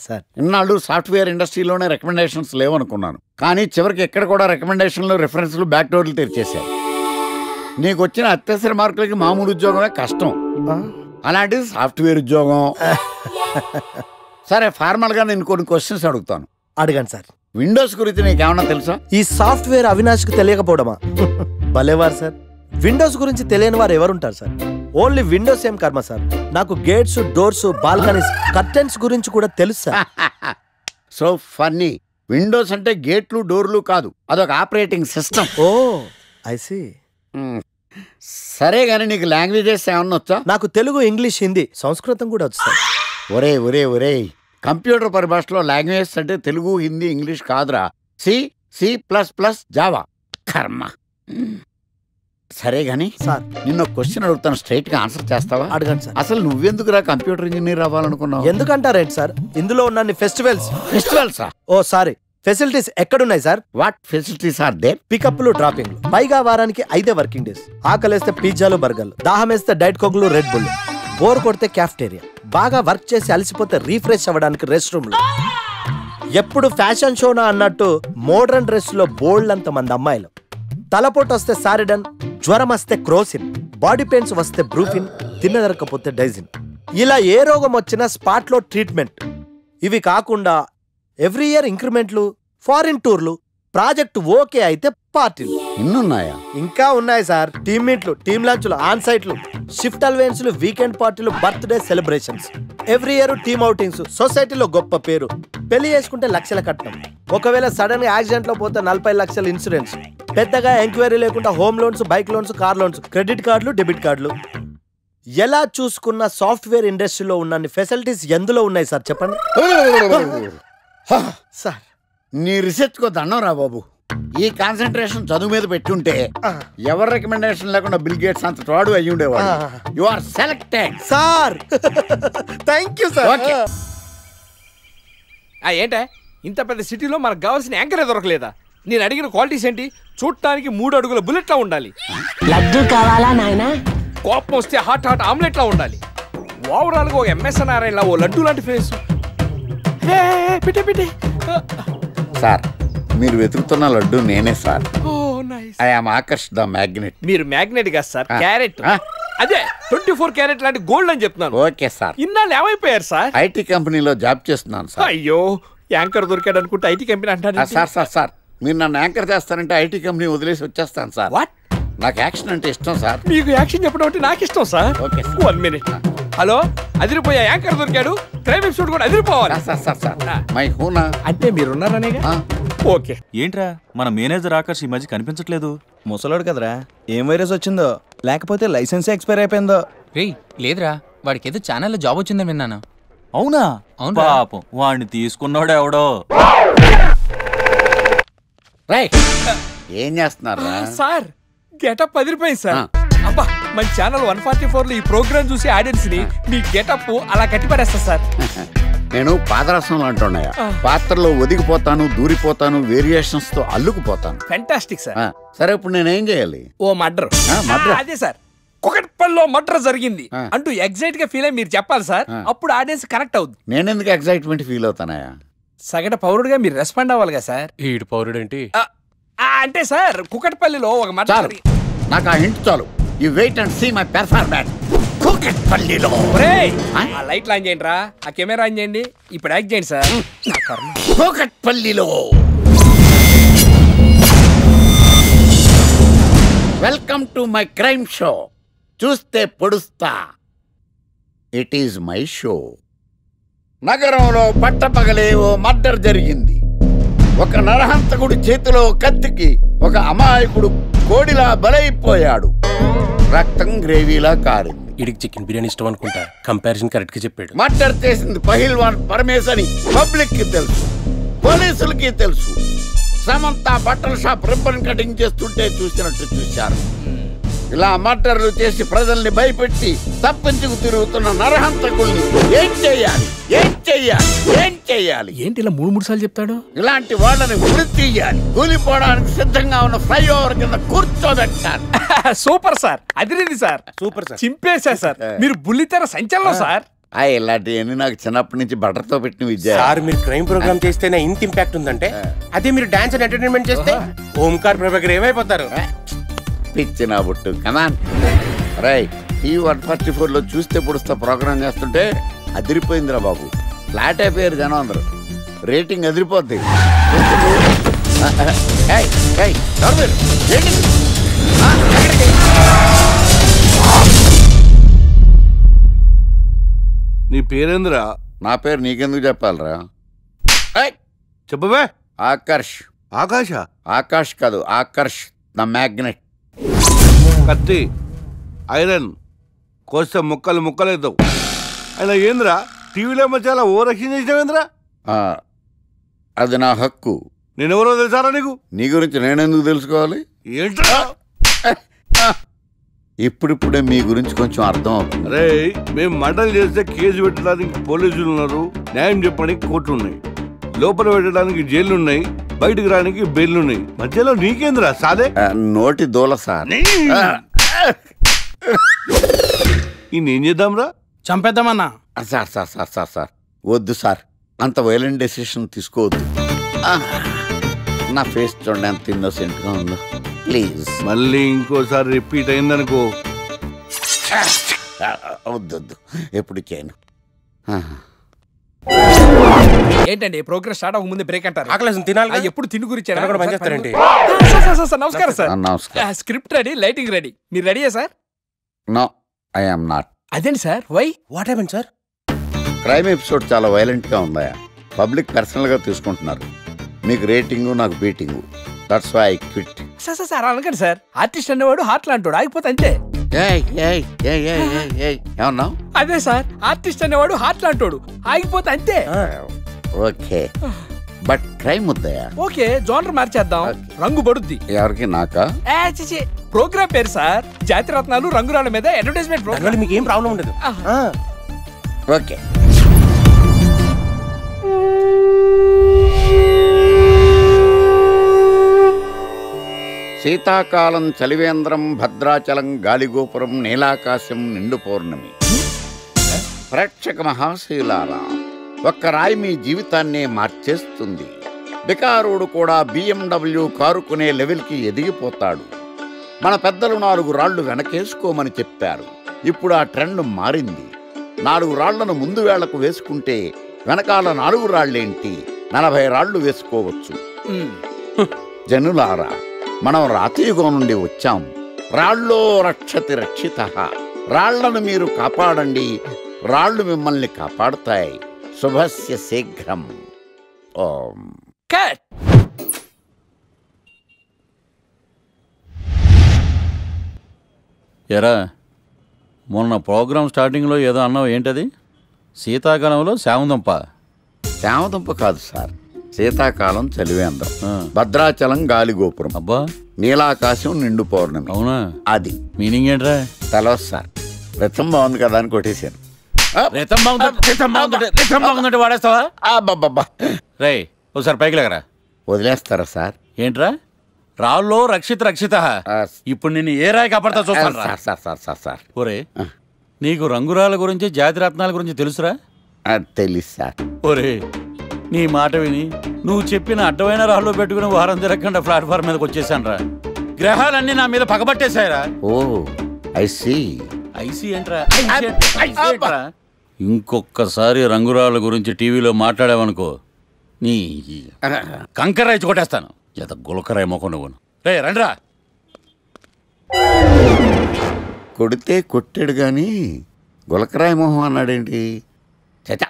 Sir ఇన్నాళ్ళు software ఇండస్ట్రీలోనే recommendations లేవనుకున్నాను, కానీ చివరికి ఎక్కడ కూడా రికమెండేషన్లు రిఫరెన్స్లు బ్యాక్ డోర్లు తెరిచేశారు. నీకు వచ్చిన అత్యవసర మార్కులకి మామూలు ఉద్యోగమే కష్టం, అలాంటిది సాఫ్ట్వేర్ ఉద్యోగం. సరే, ఫార్మల్గా నేను కొన్ని క్వశ్చన్స్ అడుగుతాను. అడగండి సార్. విండోస్ గురించి నీకేమన్నా తెలుసా? ఈ సాఫ్ట్వేర్ అవినాష్కి తెలియకపోవడమా? భలేవారు సార్. విండోస్ గురించి తెలియని వారు ఎవరుంటారు సార్? ఓన్లీ విండోస్ ఏం కర్మ సార్, నాకు గేట్స్, డోర్స్, బాల్కనీస్, కర్టెన్స్ గురించి కూడా తెలుసు సార్. So funny. విండోస్ అంటే గేట్లు డోర్లు కాదు, అదొక operating system. Oh I see. సరే గానీ నీకు లాంగ్వేజెస్ ఏమన్నా వచ్చా? నాకు తెలుగు, ఇంగ్లీష్, హిందీ, సంస్కృతం కూడా వచ్చు సార్. ఒరే ఒరే ఒరే, కంప్యూటర్ పరిభాషలో లాంగ్వేజెస్ అంటే తెలుగు, హిందీ, ఇంగ్లీష్ కాదురా, C, C plus plus, Java. కర్మ. సరే గానీ సార్ నిన్న క్వశ్చన్ అడుగుతాను, స్ట్రైట్ గా ఆన్సర్ చేస్తావా? అడగండి సార్. అసలు నువ్వెందుకురా కంప్యూటర్ ఇంజనీర్ అవ్వాలనుకున్నావు? ఎందుకంటారేంటి సార్, ఇందులో ఉన్న ఫెస్టివల్స్. ఫెస్టివల్సా? ఓ సారీ, ఫెసిలిటీస్ ఎక్కడున్నాయి sir? What facilities are there? పికప్లు, డ్రాపింగ్లు, పైగా వారానికి 5 వర్కింగ్ డేస్. ఆకలేస్తే పిజ్జాలు, బర్గర్లు, దాహం వేస్తే డైట్ కోక్లు, రెడ్ బుల్, బోర్ కొడితే క్యాఫ్టేరియా, బాగా వర్క్ చేసి అలసిపోతే రీఫ్రెష్ అవ్వడానికి రెస్ట్ రూమ్లు. ఎప్పుడు ఫ్యాషన్ షోనా అన్నట్టు మోడర్న్ డ్రెస్ లో బోల్డ్ అంత మంది అమ్మాయిలు. తలపోటు వస్తే సారిడన్, జ్వరం వస్తే క్రోసిన్, బాడీ పెయిన్స్ వస్తే బ్రూఫిన్, తిన్నదరకపోతే డైజిన్. ఇలా ఏ రోగం వచ్చినా స్పాట్ లో ట్రీట్మెంట్. ఇవి కాకుండా ఎవ్రీ ఇయర్ ఇంక్రిమెంట్లు, ఫారిన్ టూర్లు, ప్రాజెక్ట్ ఓకే అయితే పార్టీలు. ఇన్నున్నాయా? ఇంకా ఉన్నాయి సార్. టీమ్ మీట్లు, టీమ్ లంచ్లు, ఆన్ సైట్లు, షిఫ్ట్ అలవెన్స్లు, వీకెండ్ పార్టీలు, birthday celebrations, every year team outings, సొసైటీలో గొప్ప పేరు, పెళ్లి చేసుకుంటే లక్షల కట్నం, ఒకవేళ సడన్ గా యాక్సిడెంట్ లో పోతే 40 లక్షల ఇన్సూరెన్స్, పెద్దగా ఎంక్వైరీ లేకుండా home loans, bike loans, car loans, credit కార్డులు, డెబిట్ కార్డులు. ఎలా చూసుకున్న సాఫ్ట్వేర్ ఇండస్ట్రీలో ఉన్న ఫెసిలిటీస్ ఎందులో ఉన్నాయి సార్ చెప్పండి. సార్ నీ రీసెర్చ్ కో దండం రా బాబు. ఈ కాన్సన్ట్రేషన్ చదువు మీద పెట్టుంటే ఎవరి రికమెండేషన్ లేకుండా బిల్ గేట్స్ అంత వాడు అయ్యి ఉండేవాడు. You are selected sir. Thank you sir. Okay. ఏంటే ఇంత పెద్ద సిటీలో మనకు కావాల్సిన యాంకరే దొరకలేదా? నేను అడిగిన క్వాలిటీస్ ఏంటి? చూడటానికి 3 అడుగుల బుల్లెట్లా ఉండాలి, లడ్డు కావాలా నాయనా, కోపం వస్తే హాట్ హాట్ ఆమ్లెట్ లా ఉండాలి, ఓవరాల్ గా ఒక ఎంఎస్ నారాయణ ఓ లడ్డు లాంటి ఫేస్. సార్ మీరు వెతుకుతున్న లడ్డు నేనే sir. Oh nice. I am Akarsh the magnet. మీరు మ్యాగ్నెట్ గా సార్, క్యారెట్. అదే 24 క్యారెట్ లాంటి గోల్డ్ అని చెప్తున్నాను. Okay sir. ఇన్నాళ్ళు ఏమైపోయారు సార్? ఐటీ కంపెనీలో జాబ్ చేస్తున్నాను సార్. అయ్యో, యాంకర్ దొరికాడు అనుకుంటే ఐటీ కంపెనీ అంటాను. సార్ సార్ సార్ మీరు నన్ను యాంకర్ చేస్తారంటే ఐటీ కంపెనీ వదిలేసి వచ్చేస్తాను సార్. వాట్? నాకు యాక్షన్ అంటే ఇష్టం సార్. మీకు యాక్షన్ చెప్పడం అంటే నాకు ఇష్టం sir. Okay sir. 1 minute. Hello, అదిరిపోయా యాంకర్ దొరికాడు, క్రైమ్ ఎపిసోడ్ కూడా అదిరిపోవాలి. సార్ సార్ సార్ మై హూనా అంటే మీరున్నారనే. ఓకే. ఏంట్రా మన మేనేజర్ ఆకర్ష్ ఈ మధ్య కనిపించట్లేదు? ముసలోడు కదరా, ఏం వైరస్ వచ్చిందో, లేకపోతే లైసెన్స్ ఎక్స్పైర్ అయిపోయిందో. రేయ్ లేదురా, వాడికి ఏదో ఛానల్లో జాబ్ వచ్చిందని విన్నాను. అవునా? అవును పాపం వాడిని తీసుకున్నాడు ఎవడో. రైట్. ఏం చేస్తున్నారు సార్? గెటప్ అదిరిపోయింది సార్. అబ్బా, మన ఛానల్ 144 లో ఈ ప్రోగ్రామ్ చూసి ఆడియన్స్ ని మీ గెటప్ అలా కట్టిపడేస్తా సార్. నేను పాదరసంలో అంటున్నాయా, పాత్రలో ఒదిగిపోతాను, దూరిపోతాను, వేరియేషన్స్ తో అల్లుకుపోతాను. Fantastic sir. సరే ఇప్పుడు నేనేం చేయాలి? ఓ మర్డర్. అదే సార్, కుకట్పల్లిలో మర్డర్ జరిగింది అంటూ ఎగ్జైట్ గా ఫీల్ అయ్యి మీరు చెప్పాలి సార్. అప్పుడు ఆడియన్స్ కనెక్ట్ అవుద్ది. నేనెందుకు ఎగ్జైట్మెంట్ ఫీల్ అవుతానయా? సగటు పౌరుడుగా మీరు రెస్పాండ్ అవ్వాలి కదా సార్. ఈడు పౌరుడు ఏంటి అంటే సార్, కుకట్పల్లిలో ఒక మర్డర్. నాకు ఆ హింట్ చాలు. You wait and see my performance. కుకట్పల్లిలో ఆ లైట్ ఆన్ చేయండి రా, ఆ కెమెరా ఆన్ చేయండి, ఇప్పుడు యాక్ట్ చేయండి సార్. కుకట్పల్లిలో. Welcome to my crime show. చూస్తే పొడుస్తా. It is my show. నగరంలో పట్టపగలే ఓ మర్డర్ జరిగింది. ఒక నరహంతకుడి చేతిలో కత్తికి ఒక అమాయకుడు కోడిలా బలైపోయాడు. రక్తం గ్రేవీలా కారింది. ఇడికి చికెన్ బిర్యానీ ఇష్టం అనుకుంటా. కంపారిజన్ కరెక్ట్ గా చెప్పాడు. మర్డర్ చేసింది పహిల్వాన్ పరమేశ్ అని పబ్లిక్ కి తెలుసు, పోలీసులకి తెలుసు. సమంత బట్టల షాప్ రిబ్బన్ కటింగ్ చేస్తుంటే చూసినట్టు చూశారు. ఇలా మర్డర్లు చేసి ప్రజల్ని భయపెట్టి తప్పించుకు తిరుగుతున్న నరహంతకుల్ని ఏం చెయ్యాలి, ఏం చెయ్యాలి, ఏం చెయ్యాలి? ఏంటి ఇలా 3 సార్లు చెప్తాడు? ఇలాంటి వాళ్ళని ఉరి తీయాలి. కూలిపోవడానికి సిద్ధంగా ఉన్న ఫ్లైఓవర్ కింద కూర్చోబెట్టాలి. సూపర్ సార్, అదిరింది సార్. Super sir. చింపేశా సార్. మీరు బుల్లితెర సంచలనం సార్. ఇలాంటివన్నీ నాకు చిన్నప్పటి నుంచి బటర్తో పెట్టిన విద్య. సార్ మీరు క్రైమ్ ప్రోగ్రామ్ చేస్తేనే ఇంత ఇంపాక్ట్ ఉందంటే అదే మీరు డాన్స్ అండ్ ఎంటర్టైన్మెంట్ చేస్తే ఓంకార్ ప్రభాకర్ ఏమైపోతారు? పిచ్చి నా బుట్టు కమాన్. రైట్, ఈ 144లో చూస్తే పొడుస్తా ప్రోగ్రామ్ చేస్తుంటే అదిరిపోయిందిరా బాబు. ఫ్లాట్ అయిపోయారు జనం అందరూ. రేటింగ్ అదిరిపోద్ది. నీ పేరేంద్రా? నా పేరు నీకెందుకు చెప్పాలరా? చెప్పవే. ఆకర్ష్. ఆకాశ? ఆకాష్ కాదు, ఆకర్ష్ ద మ్యాగ్నెట్. కత్తి, ఐరన్ కోస్తే ముక్కలు ముక్కలేద్దావు. అయినా ఏంద్రా టీవీలో చాలా ఓ రక్షణ చేసినావేంద్రా? అది నా హక్కు. నేనెవరో తెలుసారా నీకు? నీ గురించి నేనెందుకు తెలుసుకోవాలి? ఏంట్రా? ఇప్పుడిప్పుడే మీ గురించి కొంచెం అర్థం అవుతుంది. అరే, మేము మర్డర్ చేస్తే కేసు పెట్టడానికి పోలీసులు ఉన్నారు, న్యాయం చెప్పడానికి కోర్టులు ఉన్నాయి, లోపల పెట్టడానికి జైలు ఉన్నాయి, బయటకు రానికి బెయిల్ ఉన్నాయి. మధ్యలో నీకేంద్రా సాదే? నోటి దూల సార్. ఏం చేద్దాంరా? చంపేద్దామన్నా. Sir sir sir sir sir వద్దు సార్, అంత వైలెంట్ డెసిషన్ తీసుకోవద్దు. నా ఫేస్ చూడండి ఎంత ఇన్నోసెంట్ గా ఉందో. ప్లీజ్ మళ్ళీ ఇంకోసారి రిపీట్ అయిందనుకో. వద్దొద్దు, ఎప్పుడు చేయను. ఏంటండి ప్రోగ్రెస్ స్టార్ట్ అవ్వక ముందే బ్రేక్ అంటారు? ఆకలేసం తినాలి. ఎప్పుడు తిండి గురించి పనిచేస్తారండి. నమస్కారం సార్. నమస్కారం. Script ready, lighting ready. మీరు రెడీయా sir? No, I am not. అదేంటి sir, why? What happened sir? Crime episode చాలా వైలెంట్ గా ఉందా? పబ్లిక్ పర్సనల్ గా తీసుకుంటున్నారు. మీకు రేటింగు, నాకు beating. That's why I quit. Sir sir sir అనకండి సార్. ఆర్టిస్ట్ అనేవాడు హార్ట్ లాంటోడు, ఆగిపోతే అంతే. ఏమన్నావు? అదే సార్, ఆర్టిస్ట్ అనేవాడు హార్ట్ లాంటోడు, ఆగిపోతే అంతే. ఓకే, బట్ క్రైమ్ వద్దయా? ఓకే, జోనర్ మార్చేద్దాం, రంగు పడుద్ది. ఎవరికి? నాకా? ప్రోగ్రామ్ పేరు సార్ జాతిరత్నాలు రంగురాళ్ళ మీద అడ్వర్టైజ్మెంట్ ప్రోగ్రామ్. మీకు ఏం ప్రాబ్లం ఉండదు. ఓకే. శీతాకాలం చలివేంద్రం, భద్రాచలం గాలిగోపురం, నీలాకాశం, నిండు పౌర్ణమి. ప్రేక్షక మహాశీలారా, ఒక్క రాయి మీ జీవితాన్నే మార్చేస్తుంది. బికారుడు కూడా BMW కారు కొనే లెవెల్కి ఎదిగిపోతాడు. మన పెద్దలు 4 రాళ్లు వెనకేసుకోమని చెప్పారు. ఇప్పుడు ఆ ట్రెండ్ మారింది. 4 రాళ్లను ముందు వేళ్లకు వేసుకుంటే వెనకాల 4 రాళ్లేంటి 40 రాళ్లు వేసుకోవచ్చు. జనులారా, మనం రాతియుగం నుండి వచ్చాం. రాళ్ళో రక్షతి రక్షిత. రాళ్లను మీరు కాపాడండి, రాళ్లు మిమ్మల్ని కాపాడుతాయి. శుభస్య శీఘ్రం. ఓం. ఎరా, మొన్న ప్రోగ్రామ్ స్టార్టింగ్లో ఏదో అన్నావు, ఏంటది? శీతాకాలంలో శామందంప. శామదుంప కాదు సార్, శీతాకాలం చలివేంద్రం, భద్రాచలం గాలిగోపురం, అబ్బా, నీలాకాశం, నిండు పౌర్ణమి. అవునా? అది మీనింగ్ ఏంట్రా? తెలవదు సార్, రతం బాగుంది కదా అని కొట్టేశాను. వాడేస్తావా? రే, ఒకసారి పైకి లేకరా. వదిలేస్తారా సార్? ఏంట్రా? రాళ్ళో రక్షిత రక్షిత. ఇప్పుడు నేను ఏ రాయి కాపాడతా చూస్తాను. Sir sir sir sir sir ఒరే, నీకు రంగురాల గురించి, జాతిరత్నాల గురించి తెలుసురా? తెలుసు సార్. ఒరే, నీ మాట విని నువ్వు చెప్పిన అడ్డమైన రాళ్ళు పెట్టుకుని వారం తిరగకుండా ప్లాట్ఫామ్ మీదకి వచ్చేసాను రా. గ్రహాలన్నీ నా మీద పగబట్టేశాయరా. ఓ, ఐ సీ. ఐసీ ఏంట్రా? ఇంకొక్కసారి రంగురాళ్ళ గురించి టీవీలో మాట్లాడావనుకో, నీ కంకర్రాయి కొట్టేస్తాను. ఎంత గులకరాయి మొక్క నువ్వు. రే రండ్రా. కొడితే కొట్టాడు గాని గులకరాయి మొహం అన్నాడేంటి? చచా,